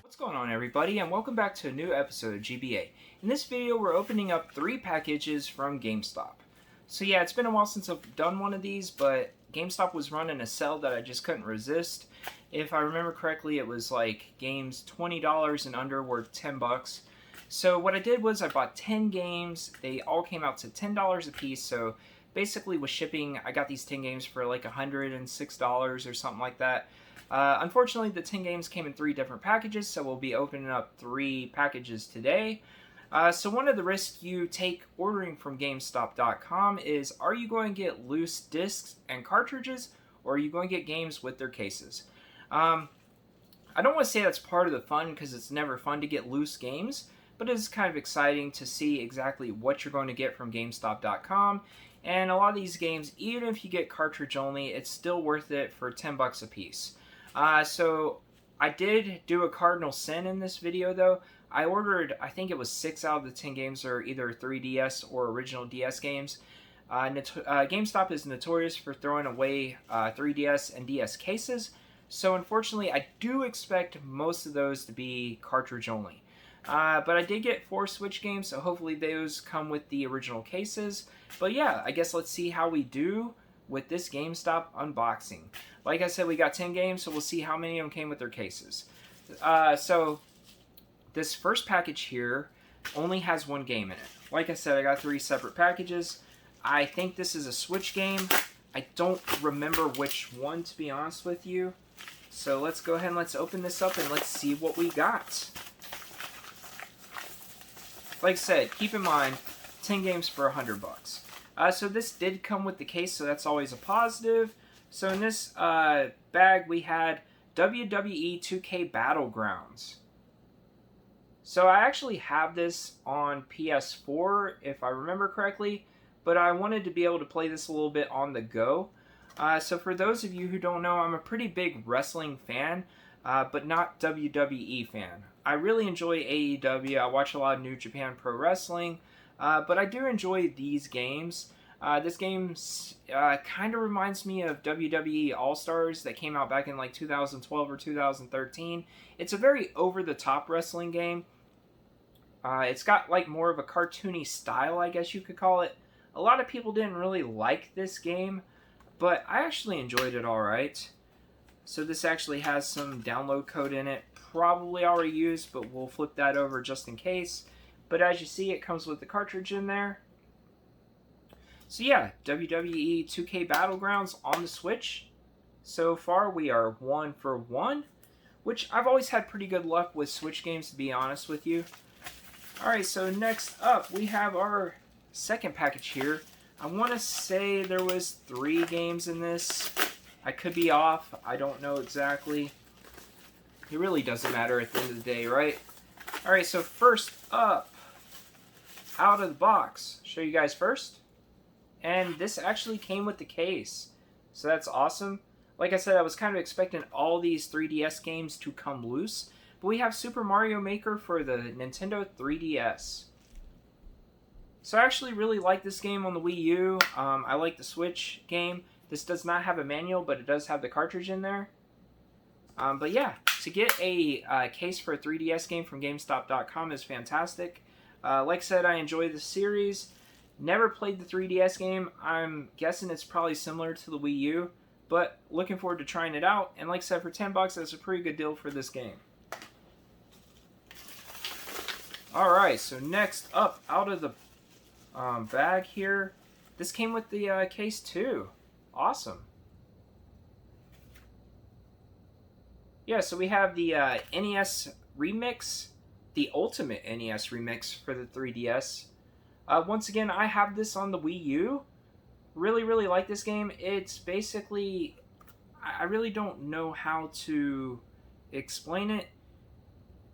What's going on, everybody, and welcome back to a new episode of GBA. In this video we're opening up 3 packages from GameStop. So yeah, it's been a while since I've done one of these, but GameStop was running a sale that I just couldn't resist. If I remember correctly, it was like games $20 and under worth 10 bucks. So what I did was I bought 10 games. They all came out to $10 a piece, so basically with shipping I got these 10 games for like $106 or something like that. Unfortunately, the 10 games came in 3 different packages, so we'll be opening up 3 packages today. So one of the risks you take ordering from GameStop.com is, are you going to get loose discs and cartridges, or are you going to get games with their cases? I don't want to say that's part of the fun, because it's never fun to get loose games, but it's kind of exciting to see exactly what you're going to get from GameStop.com. And a lot of these games, even if you get cartridge only, it's still worth it for 10 bucks a piece. So I did do a cardinal sin in this video though. I ordered, I think it was 6 out of the 10 games are either 3DS or original DS games. GameStop is notorious for throwing away 3DS and DS cases, so unfortunately I do expect most of those to be cartridge only. But I did get 4 Switch games, so hopefully those come with the original cases. But yeah, I guess let's see how we do with this GameStop unboxing. Like I said, we got 10 games, so we'll see how many of them came with their cases. So this first package here only has 1 game in it. Like I said, I got 3 separate packages. I think this is a Switch game. I don't remember which one, to be honest with you. So let's go ahead and let's open this up and let's see what we got. Like I said, keep in mind, 10 games for 100 bucks. So this did come with the case, so that's always a positive. So in this bag, we had WWE 2K Battlegrounds. So I actually have this on PS4, if I remember correctly, but I wanted to be able to play this a little bit on the go. So for those of you who don't know, I'm a pretty big wrestling fan, but not WWE fan. I really enjoy AEW. I watch a lot of New Japan Pro Wrestling, but I do enjoy these games. This game kind of reminds me of WWE All-Stars that came out back in like 2012 or 2013. It's a very over-the-top wrestling game. It's got like more of a cartoony style, I guess you could call it. A lot of people didn't really like this game, but I actually enjoyed it alright. So this actually has some download code in it, probably already used, but we'll flip that over just in case. But as you see, it comes with the cartridge in there. So yeah, WWE 2K Battlegrounds on the Switch. So far we are 1 for 1, which I've always had pretty good luck with Switch games, to be honest with you. Alright, so next up we have our second package here. I want to say there was 3 games in this. I could be off, I don't know exactly. It really doesn't matter at the end of the day, right? Alright, so first up, out of the box, show you guys first. And this actually came with the case, so that's awesome. Like I said, I was kind of expecting all these 3DS games to come loose, but we have Super Mario Maker for the Nintendo 3DS. So I actually really like this game on the Wii U. I like the Switch game. This does not have a manual, but it does have the cartridge in there. But yeah, to get a case for a 3DS game from GameStop.com is fantastic. Like I said, I enjoy the series. Never played the 3DS game. I'm guessing it's probably similar to the Wii U, but looking forward to trying it out. And like I said, for 10 bucks, that's a pretty good deal for this game. Alright, so next up, out of the bag here, this came with the case too. Awesome. Yeah, so we have the NES Remix, the Ultimate NES Remix for the 3DS. Once again, I have this on the Wii U. Really, really like this game. It's basically, I really don't know how to explain it.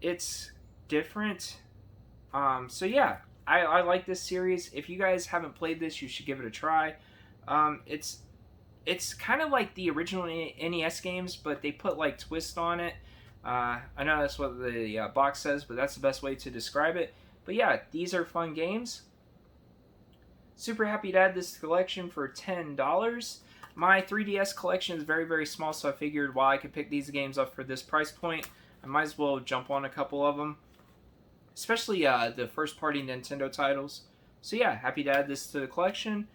It's different. So yeah, I like this series. If you guys haven't played this, you should give it a try. It's kind of like the original NES games, but they put like twist on it. I know that's what the box says, but that's the best way to describe it. But yeah, these are fun games. Super happy to add this to the collection for $10. My 3DS collection is very, very small, so I figured while I could pick these games up for this price point, I might as well jump on a couple of them, especially the first-party Nintendo titles. So yeah, happy to add this to the collection.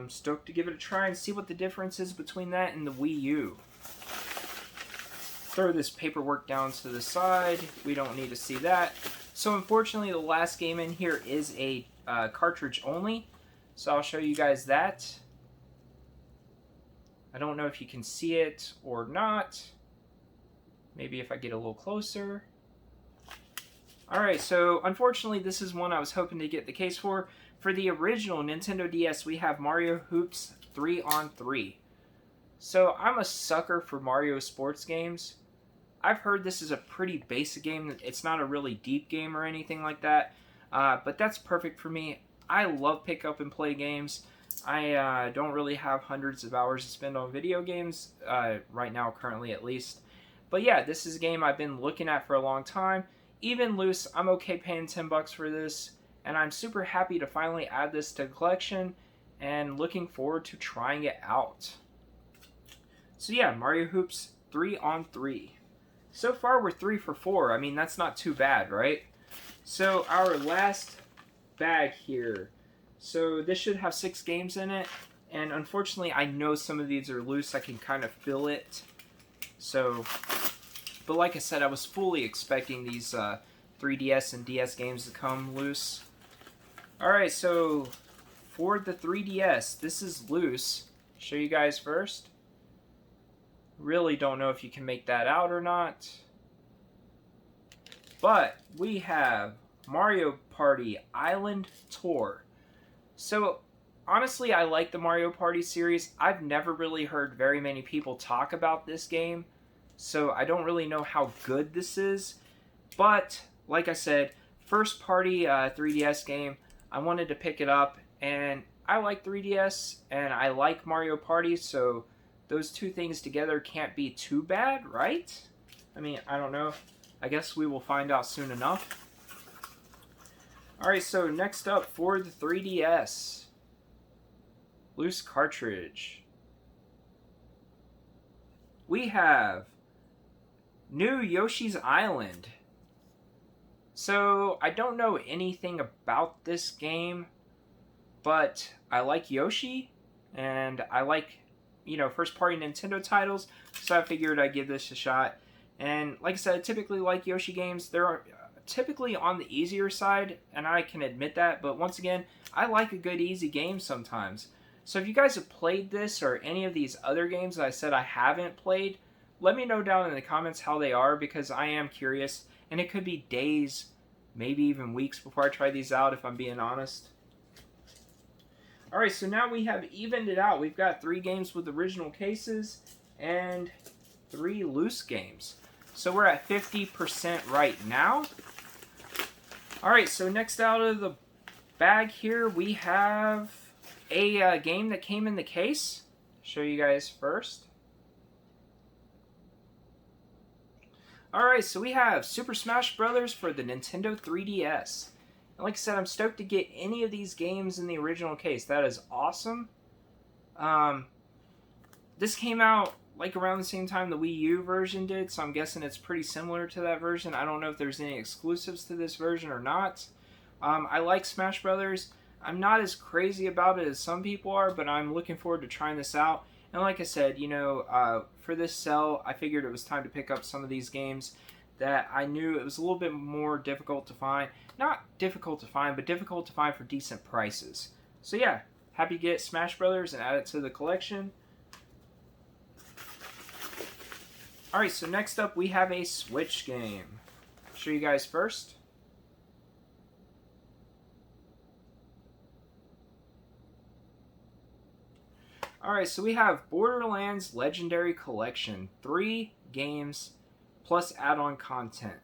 Stoked to give it a try and see what the difference is between that and the Wii U. Throw this paperwork down to the side. We don't need to see that. So unfortunately, the last game in here is a cartridge only. So I'll show you guys that. I don't know if you can see it or not. Maybe if I get a little closer. Alright, so unfortunately this is one I was hoping to get the case for. For the original Nintendo DS, we have Mario Hoops 3-on-3. So I'm a sucker for Mario sports games. I've heard this is a pretty basic game. It's not a really deep game or anything like that. But that's perfect for me. I love pick up and play games. I don't really have hundreds of hours to spend on video games, right now, currently at least. But yeah, this is a game I've been looking at for a long time. Even loose, I'm okay paying $10 for this. And I'm super happy to finally add this to the collection. And looking forward to trying it out. So yeah, Mario Hoops 3-on-3. So far, we're 3 for 4. I mean, that's not too bad, right? So, our last bag here. So, this should have 6 games in it. And unfortunately, I know some of these are loose. I can kind of feel it. So, but like I said, I was fully expecting these 3DS and DS games to come loose. Alright, so for the 3DS, this is loose. Show you guys first. Really don't know if you can make that out or not. But we have Mario Party Island Tour. So honestly, I like the Mario Party series. I've never really heard very many people talk about this game. So I don't really know how good this is. But like I said, first party 3DS game. I wanted to pick it up. And I like 3DS and I like Mario Party. So those two things together can't be too bad, right? I mean, I don't know. I guess we will find out soon enough. Alright, so next up for the 3DS. Loose cartridge. We have New Yoshi's Island. So, I don't know anything about this game, but I like Yoshi, and I like, you know, first-party Nintendo titles, so I figured I'd give this a shot. And like I said, I typically like Yoshi games. They're typically on the easier side, and I can admit that, but once again, I like a good easy game sometimes. So if you guys have played this or any of these other games that I said I haven't played, let me know down in the comments how they are, because I am curious, and it could be days, maybe even weeks before I try these out, if I'm being honest. Alright, so now we have evened it out. We've got 3 games with original cases and 3 loose games. So we're at 50% right now. Alright, so next out of the bag here, we have a game that came in the case. Show you guys first. Alright, so we have Super Smash Bros. For the Nintendo 3DS. And like I said, I'm stoked to get any of these games in the original case. That is awesome. This came out like around the same time the Wii U version did, so I'm guessing it's pretty similar to that version. I don't know if there's any exclusives to this version or not. I like Smash Brothers. I'm not as crazy about it as some people are, but I'm looking forward to trying this out. And like I said, you know, for this sell, I figured it was time to pick up some of these games that I knew it was a little bit more difficult to find. Not difficult to find, but difficult to find for decent prices. So yeah, happy to get Smash Brothers and add it to the collection. Alright, so next up we have a Switch game. Show you guys first. Alright, so we have Borderlands Legendary Collection. 3 games plus add-on content.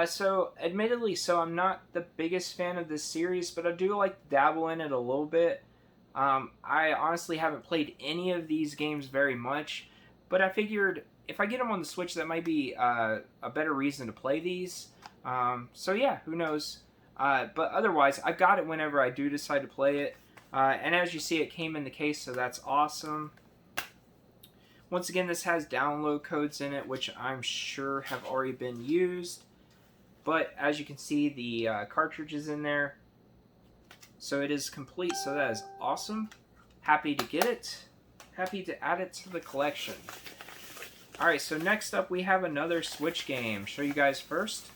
So, admittedly, I'm not the biggest fan of this series, but I do like to dabble in it a little bit. I honestly haven't played any of these games very much, but I figured if I get them on the Switch, that might be a better reason to play these. So yeah, who knows. But otherwise, I've got it whenever I do decide to play it. And as you see, it came in the case, so that's awesome. Once again, this has download codes in it, which I'm sure have already been used. But as you can see, the cartridge is in there. So it is complete, so that is awesome. Happy to get it. Happy to add it to the collection. Alright, so next up we have another Switch game. Show you guys first.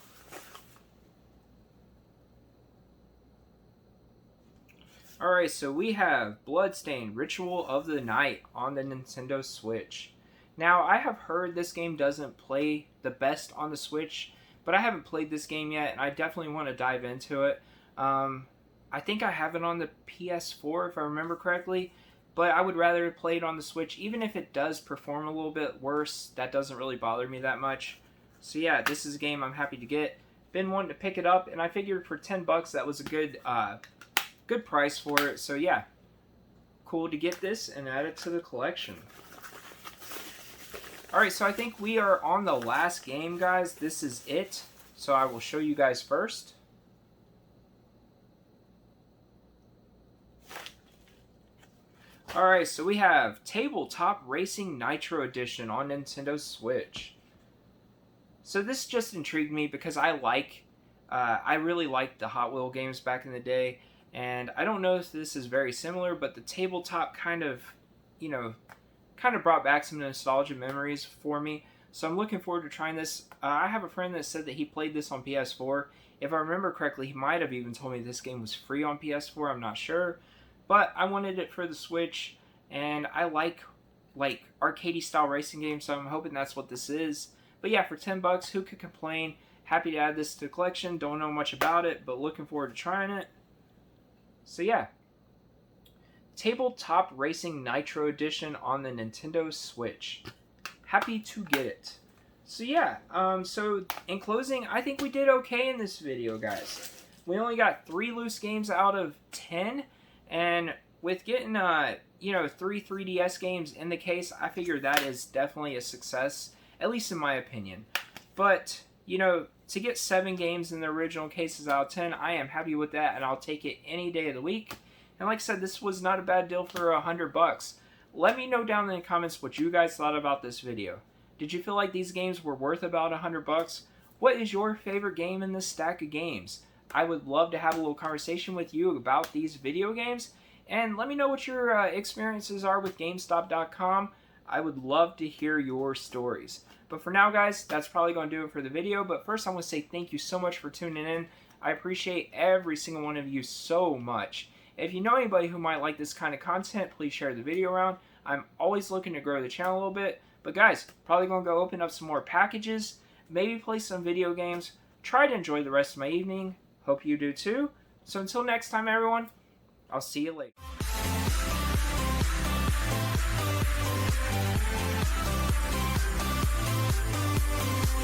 Alright, so we have Bloodstained Ritual of the Night on the Nintendo Switch. Now, I have heard this game doesn't play the best on the Switch, but I haven't played this game yet, and I definitely want to dive into it. I think I have it on the PS4, if I remember correctly, but I would rather play it on the Switch. Even if it does perform a little bit worse, that doesn't really bother me that much. So yeah, this is a game I'm happy to get. Been wanting to pick it up, and I figured for $10 that was a good price for it. So yeah, cool to get this and add it to the collection. Alright, so I think we are on the last game, guys. This is it. So I will show you guys first. Alright, so we have Tabletop Racing Nitro Edition on Nintendo Switch. So this just intrigued me because I really liked the Hot Wheel games back in the day. And I don't know if this is very similar, but the tabletop kind of brought back some nostalgia memories for me. So I'm looking forward to trying this. I have a friend that said that he played this on PS4. If I remember correctly, he might have even told me this game was free on PS4. I'm not sure. But I wanted it for the Switch, and I like arcadey style racing games, so I'm hoping that's what this is. But yeah, for $10, who could complain? Happy to add this to the collection. Don't know much about it, but looking forward to trying it. So yeah, Tabletop Racing Nitro Edition on the Nintendo Switch. Happy to get it. So yeah, so in closing, I think we did okay in this video, guys. We only got 3 loose games out of 10, and with getting 3 3DS games in the case, I figure that is definitely a success, at least in my opinion. But to get 7 games in the original cases out of 10, I am happy with that, and I'll take it any day of the week. And like I said, this was not a bad deal for $100. Let me know down in the comments what you guys thought about this video. Did you feel like these games were worth about $100? What is your favorite game in this stack of games? I would love to have a little conversation with you about these video games. And let me know what your experiences are with GameStop.com. I would love to hear your stories. But for now, guys, that's probably going to do it for the video. But first, I want to say thank you so much for tuning in. I appreciate every single one of you so much. If you know anybody who might like this kind of content, please share the video around. I'm always looking to grow the channel a little bit. But guys, probably going to go open up some more packages, maybe play some video games, try to enjoy the rest of my evening. Hope you do too. So until next time, everyone, I'll see you later.